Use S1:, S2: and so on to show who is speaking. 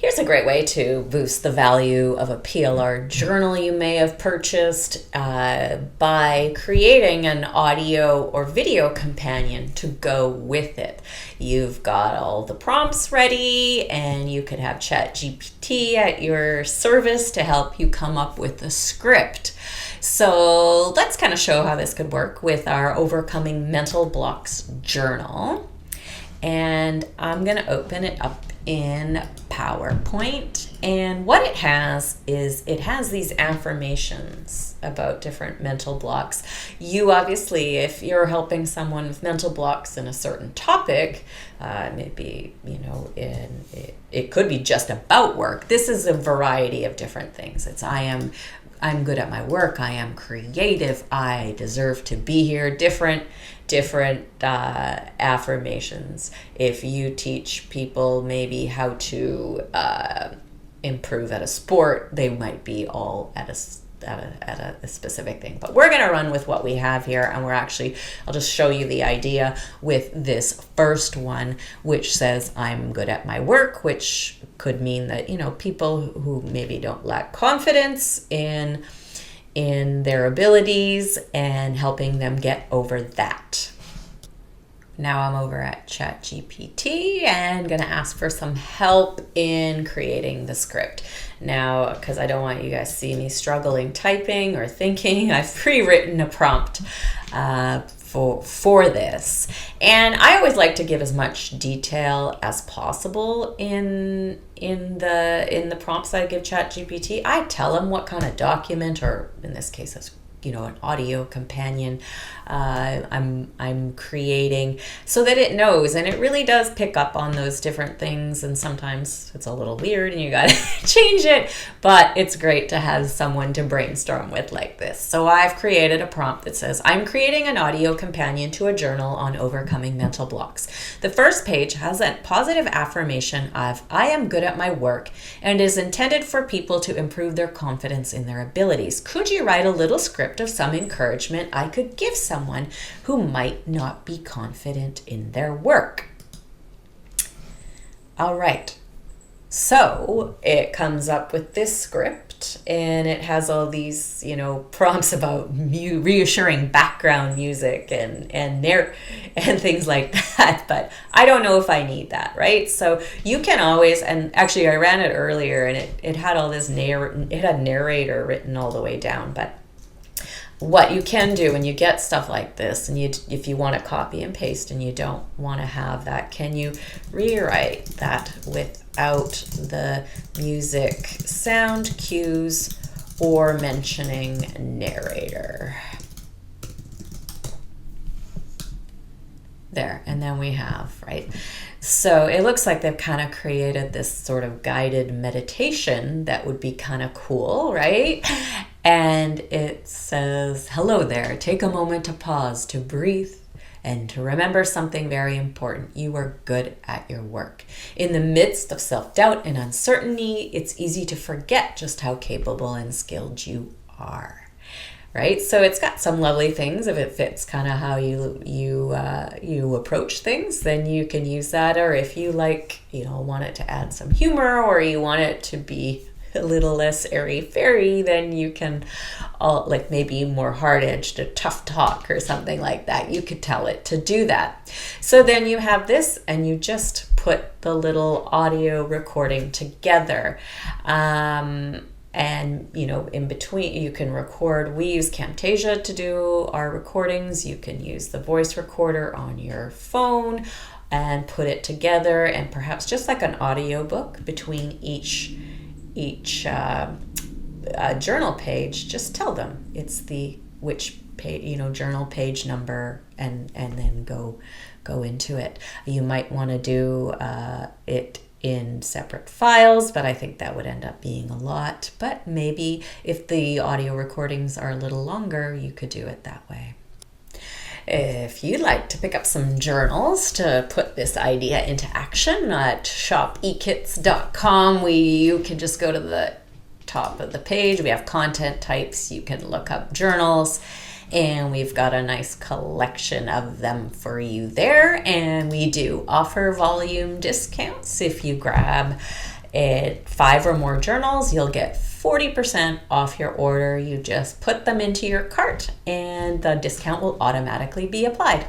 S1: Here's a great way to boost the value of a PLR journal you may have purchased by creating an audio or video companion to go with it. You've got all the prompts ready, and you could have ChatGPT at your service to help you come up with a script. So let's kind of show how this could work with our Overcoming Mental Blocks journal. And I'm going to open it up in PowerPoint, and what it has is it has these affirmations about different mental blocks. You obviously, if you're helping someone with mental blocks in a certain topic, maybe it could be just about work. This is a variety of different things. It's I'm good at my work, I am creative, I deserve to be here. Different affirmations. If you teach people maybe how to improve at a sport, they might be all at a specific thing. But we're going to run with what we have here, and I'll just show you the idea with this first one, which says I'm good at my work, which could mean that, people who maybe don't lack confidence in their abilities and helping them get over that. Now I'm over at ChatGPT and going to ask for some help in creating the script. Now, because I don't want you guys to see me struggling typing or thinking, I've pre-written a prompt for this. And I always like to give as much detail as possible in the prompts I give ChatGPT. I tell them what kind of document, or in this case, an audio companion I'm creating, so that it knows, and it really does pick up on those different things. And sometimes it's a little weird and you gotta change it, but it's great to have someone to brainstorm with like this. So I've created a prompt that says, I'm creating an audio companion to a journal on overcoming mental blocks. The first page has a positive affirmation of I am good at my work and is intended for people to improve their confidence in their abilities. Could you write a little script of some encouragement I could give someone who might not be confident in their work? All right, so it comes up with this script, and it has all these, prompts about reassuring background music and things like that. But I don't know if I need that, right? So you can always, and actually I ran it earlier, and it had all this it had narrator written all the way down. But what you can do when you get stuff like this, and if you want to copy and paste and you don't want to have that, can you rewrite that without the music sound cues or mentioning narrator? There, and then we have, right? So it looks like they've kind of created this sort of guided meditation that would be kind of cool, right? And it says, hello there, take a moment to pause, to breathe, and to remember something very important. You are good at your work. In the midst of self-doubt and uncertainty, it's easy to forget just how capable and skilled you are. Right? So it's got some lovely things. If it fits kind of how you approach things, then you can use that. Or if you want it to add some humor, or you want it to be a little less airy-fairy, then you can, maybe more hard-edged, a tough talk or something like that. You could tell it to do that. So then you have this, and you just put the little audio recording together. And, in between, you can record. We use Camtasia to do our recordings. You can use the voice recorder on your phone and put it together, and perhaps just like an audio book between each journal page. Just tell them it's which page, journal page number, and then go into it. You might want to do it in separate files, but I think that would end up being a lot. But maybe if the audio recordings are a little longer, you could do it that way. If you'd like to pick up some journals to put this idea into action, at shopekits.com, you can just go to the top of the page. We have content types. You can look up journals, and we've got a nice collection of them for you there. And we do offer volume discounts if you grab At 5 or more journals, you'll get 40% off your order. You just put them into your cart and the discount will automatically be applied.